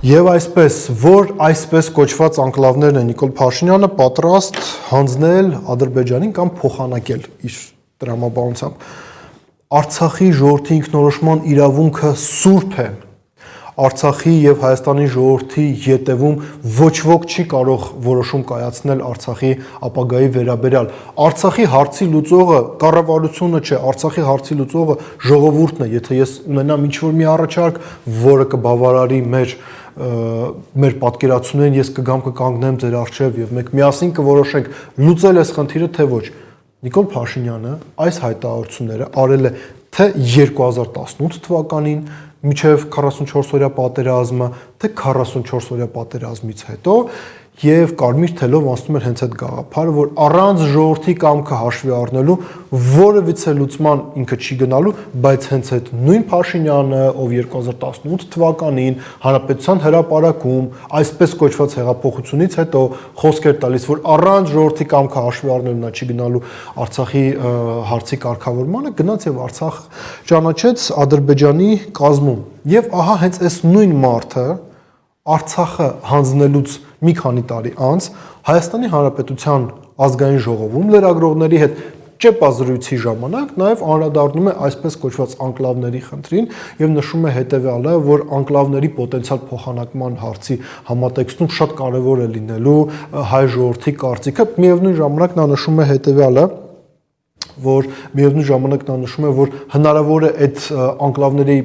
Եվ այսպես, որ այսպես կոչված անկլավներն են Նիկոլ Փաշինյանը պատրաստ հանձնել Ադրբեջանին կամ փոխանակել իր տրամաբանությամբ։ Արցախի ժողովրդի ինքնորոշման իրավունքը սուրբ է։ Արցախի եւ Հայաստանի ժողովրդի յետևում ոչ ոք չի կարող որոշում կայացնել Արցախի ապագայի վերաբերյալ։ Արցախի հարցի լուծողը կառավարությունը չէ, Արցախի հարցի լուծողը ժողովուրդն է։ Եթե ես ունենամ ինչ-որ մի առաջարկ, որը կբավարարի մեր պատկերացումներին, ես կգամ կկանգնեմ ձեր առջև եւ մենք միասին կորոշենք լուծել այս խնդիրը թե ոչ։ Նիկոլ Փաշինյանը այս հայտարարությունները արել է թե 2018 թվականին մինչև 44-օրյա պատերազմը, թե 44-օրյա պատերազմից հետո եւ կարմիր թելով անցնում էր հենց այդ գաղափարը, որ առանց ժողովրդի կամքը հաշվի առնելու որևիցե լուծման ինքը չի գնալու, բայց հենց այդ նույն Փաշինյանը, ով 2018 թվականին Հանրապետության հրապարակում այսպես կոչված հեղափոխությունից հետո խոսք էր տալիս, որ առանց ժողովրդի կամքը հաշվի առնելու նա չի գնալու Արցախի հարցի կարգավորմանը, գնաց եւ Արցախ ճանաչեց Ադրբեջանի կազմում։ Եվ ահա հենց այս նույն մարդը Արցախը հանձնելուց մի քանի տարի անց Հայաստանի Հանրապետության ազգային ժողովում լրագրողների հետ ճեպազրույցի ժամանակ նաև անդրադառնում է այսպես կոչված անկլավների խնդրին եւ նշում է հետեւյալը, որ անկլավների պոտենցիալ փոխանակման հարցի համատեքստում շատ կարեւոր է լինելու հայ ժողովրդի կարծիքը։ Միևնույն ժամանակ նա նշում է հետեւյալը, որ միևնույն ժամանակ նա նշում է, որ հնարավոր է այդ անկլավների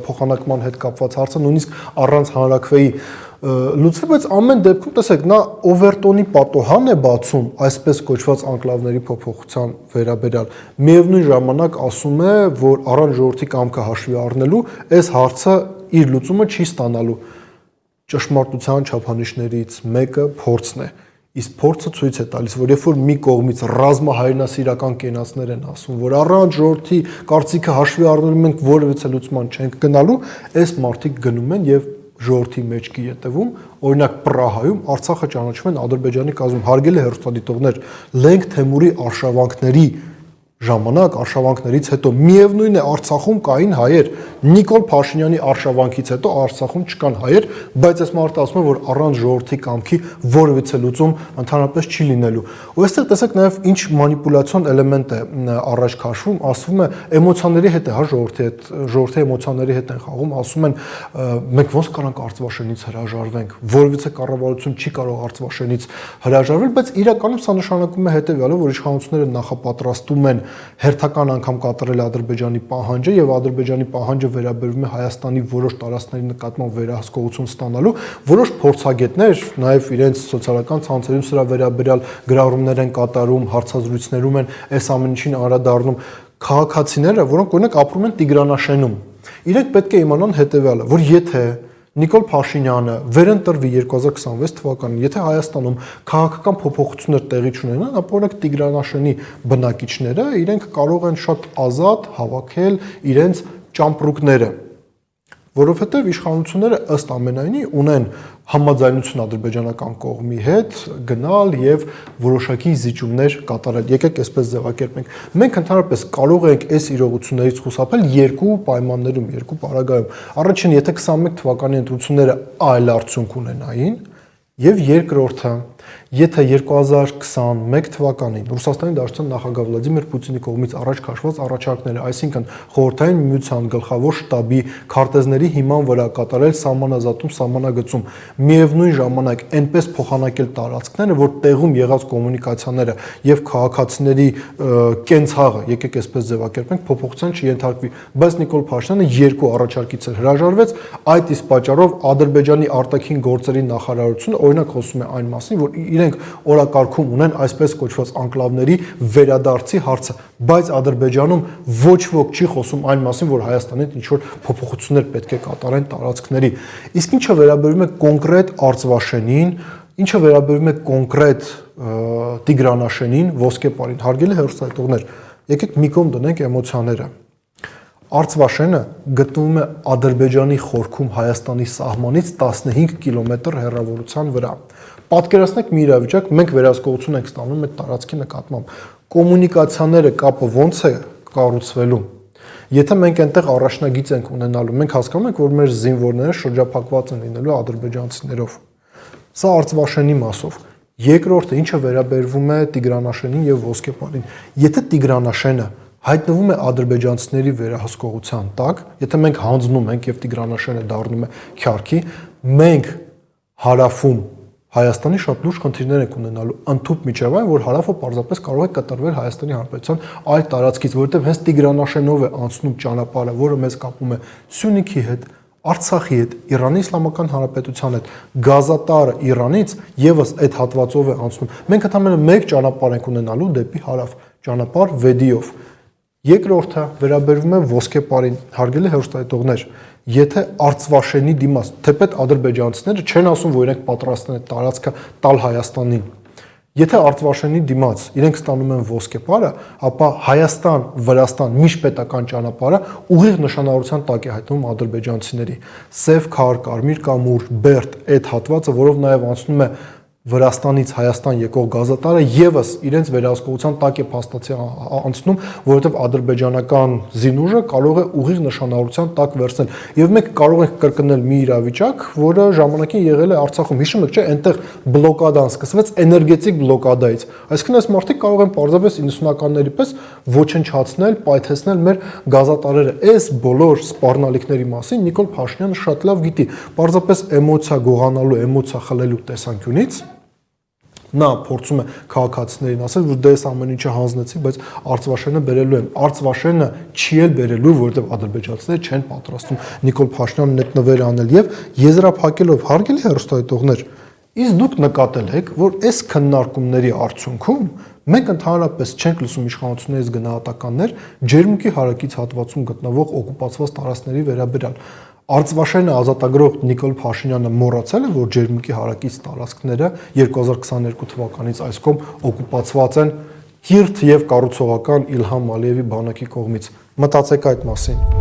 փոխանակման հետ կապված հարցը նույնիսկ առանց հանրաքվեի լուծվի, բայց ամեն դեպքում տեսեք, նա օվերտոնի պատոհան է բացում այսպես կոչված անկլավների փոփոխության վերաբերյալ։ Միևնույն ժամանակ ասում է, որ առանց ժողովրդի կամքը հաշվի առնելու այս հարցը իր լուծումը չի ստանալու։ Ճշմարտության չափանիշներից մեկը փորձն է։ Իսկ փորձը ցույց է տալիս, որ երբ որ մի կողմից ռազմահայրենասիրական կենացներ են ասում, որ առանց ժողովրդի կարծիքը հաշվի առնելու մենք որևիցե լուծման չենք գնալու, այս մարդիկ գնում են եւ ժողովրդի մեջքի ետևում, օրինակ Պրահայում Արցախը ճանաչվում են Ադրբեջանի կազմում, հարգելի հեռուստադիտողներ, Լենք Թեմուրի արշավանքների ժամանակ արշավանքներից հետո միևնույն է Արցախում կային հայեր, Նիկոլ Փաշինյանի արշավանքից հետո Արցախում չկան հայեր, բայց այս մարդը ասում է, որ առանց ժողովրդի կամքի որևիցե լուծում ընդհանրապես չի լինելու։ Ու այստեղ տեսեք նաև ինչ մանիպուլյացիոն էլեմենտ է առաջ քաշվում, ասվում է էմոցիաների հետ է, հա, ժողովրդի էմոցիաների հետ են խաղում, ասում են մենք ոնց կարանք Արցվաշենից հրաժարվենք, որևիցե կառավարություն չի կարող Արցվաշենից հրաժարվել, բայց իրականում սա նշանակում է հետևյալը, որ իշխանությունները նախապատրաստում են հերթական անգամ կատարել Ադրբեջանի պահանջը եւ Ադրբեջանի պահանջը վերաբերվում է Հայաստանի որոշ տարածքների նկատմամբ վերահսկողություն ստանալու, որոշ փորձագետներ նաեւ իրենց սոցիալական ցանցերում սրա վերաբերյալ գրառումներ են կատարում, հարցազրույցներում են այս ամեն ինչին անդրադառնում քաղաքացիները, որոնք օրինակ ապրում են Տիգրանաշենում։ Իրենք պետք է իմանան հետեւյալը, որ եթե Նիկոլ Փաշինյանը վերընտրվի 2026 թվականին, եթե Հայաստանում քաղաքական փոփոխություններ տեղի չունենան, ապա օրինակ Տիգրանաշենի բնակիչները իրենք կարող են շատ ազատ հավաքել իրենց ճամպրուկները, որովհետև իշխանությունները ըստ ամենայնի ունեն համաձայնություն ադրբեջանական կողմի հետ գնալ եւ որոշակի զիջումներ կատարել։ Եկեք այսպես ձևակերպենք։ Մենք ընդհանրապես կարող ենք այս իրողություններից խուսափել երկու պայմաններում, երկու պարագայում։ Առաջին, եթե 21 թվականի ընտրությունները այլ արդյունք ունենային, եւ երկրորդը, եթե 2021 թվականին Ռուսաստանի Դաշնության նախագահ Վլադիմիր Պուտինի կողմից առաջ քաշված առաջարկները, այսինքն խորհրդային միության գլխավոր շտաբի քարտեզների հիման վրա կատարել սահմանազատում, սահմանագծում, միևնույն ժամանակ այնպես փոխանակել տարածքները, որ տեղում եղած կոմունիկացիաները եւ քաղաքացիների կենցաղը, եկեք այսպես ձևակերպենք, փոփոխության չենթարկվի, բայց Նիկոլ Փաշինյանը երկու առաջարկից հրաժարվեց, այդ իսկ պատճառով Ադրբեջանի արտաքին գործերի նախարարությունը օրինակ խոսում է այն մասին, որ իրենք օրակարգում ունեն այսպես կոչված անկլավների վերադարձի հարցը, բայց Ադրբեջանում ոչ ոք չի խոսում այն մասին, որ Հայաստանից ինչ-որ փոփոխություններ պետք է կատարեն տարածքների։ Իսկ ինչը վերաբերում է կոնկրետ Արցվաշենին, ինչը վերաբերում է կոնկրետ Տիգրանաշենին, Ոսկեպարին, հարգելի հեռուստադիտողներ, եկեք մի կողմ դնենք էմոցիաները։ Արցվաշենը գտնվում է Ադրբեջանի խորքում Հայաստանի սահմանից 15 կիլոմետր հեռավորության վրա։ Պատկերացնեք մի իրավիճակ, մենք վերահսկողություն ենք ստանում այդ տարածքի նկատմամբ։ Կոմունիկացիաները կապը ոնց է կառուցվելու։ Եթե մենք այնտեղ առաջնագիծ ենք ունենալու, մենք հասկանում ենք, որ մեր զինվորները շրջափակված են լինելու ադրբեջանցիներով։ Սա Արցվաշենի մասով։ Երկրորդը, ինչը վերաբերվում է Տիգրանաշենին եւ Ոսկեպարին։ Եթե Տիգրանաշենը հայտնվում է ադրբեջանցիների վերահսկողության տակ, եթե մենք հանձնում ենք եւ Տիգրանաշենը դառնում է քյարքի, մենք հարավում Հայաստանի շատ լուրջ խնդիրներ եք ունենալու ընդհանուր միջավայր, որ հարավը պարզապես կարող է կտրվել Հայաստանի Հանրապետության այլ տարածքից, որովհետև հենց Տիգրանաշենով է անցնում ճանապարհը, որը մեզ կապում է Սյունիքի հետ, Արցախի հետ, Իրանի Իսլամական Հանրապետության հետ, Գազատարը Իրանից եւս այդ հատվածով է անցնում։ Մենք ընդհանրապես մեկ ճանապարհ ենք ունենալու դեպի հարավ, ճանապարհ Վեդիով։ Երկրորդը վերաբերվում է Ոսկեպարին, հարգելի հեռուստադիտողներ, եթե Արցվաշենի դիմաց, թեպետ ադրբեջանցիները չեն ասում, որ իրենք պատրաստ են տարածքը տալ Հայաստանին։ Եթե Արցվաշենի դիմաց իրենք ստանում են Ոսկեպարը, ապա Հայաստան-Վրաստան միջպետական ճանապարհը ուղիղ նշանավորության տակ է հայտնվում ադրբեջանցիների։ Սև քար, կարմիր կամուր, Բերդ այդ հատվածը, որով նաև անցնում է Վրաստանից Հայաստան եկող գազատարը եւս իրենց վերահսկողության տակ է փաստացի անցնում, որովհետեւ ադրբեջանական զինուժը կարող է ուղիղ նշանավորության տակ վերցնել։ Եվ մենք կարող ենք կրկնել մի իրավիճակ, որը ժամանակին եղել է Արցախում։ Հիշում եք, չէ՞, այնտեղ բլոկադան սկսվեց էներգետիկ բլոկադայից։ Այսինքն այս մարդիկ կարող են պարզապես 90-ականների պես ոչնչացնել, պայթեցնել մեր գազատարերը։ Այս բոլոր սպառնալիքների մասին Նիկոլ Փաշինյանը շատ լավ գիտի։ Պարզապես էմոցիա գողանալու, էմոցիա խլելու տեսանկյունից նա փորձում է քաղաքացիներին ասել, որ դե այս ամեն ինչը հանձնեցի, բայց Արցվաշենը բերելու եմ։ Արցվաշենը չի էլ բերելու, որովհետև ադրբեջանցիները չեն պատրաստվում Նիկոլ Փաշինյանն այդ նվերը անել եւ եզրափակելով հարգելի հեռուստադիտողներ, իսկ դուք նկատել եք, որ այս քննարկումների արդյունքում մենք ընդհանրապես չենք լսում իշխանություններից գնահատականներ ջերմուկի հարակից հատվածում գտնվող օկուպացված տարածքների վերաբերյալ։ Արցվաշենը ազատագրող Նիկոլ Փաշինյանը մոռացել է, որ ջերմուկի հարակից տարածքները 2022 թվականից այս կողմ օկուպացված են հիրթ եւ կառուցողական Իլհամ Ալիևի բանակի կողմից։ Մտածեք այդ մասին։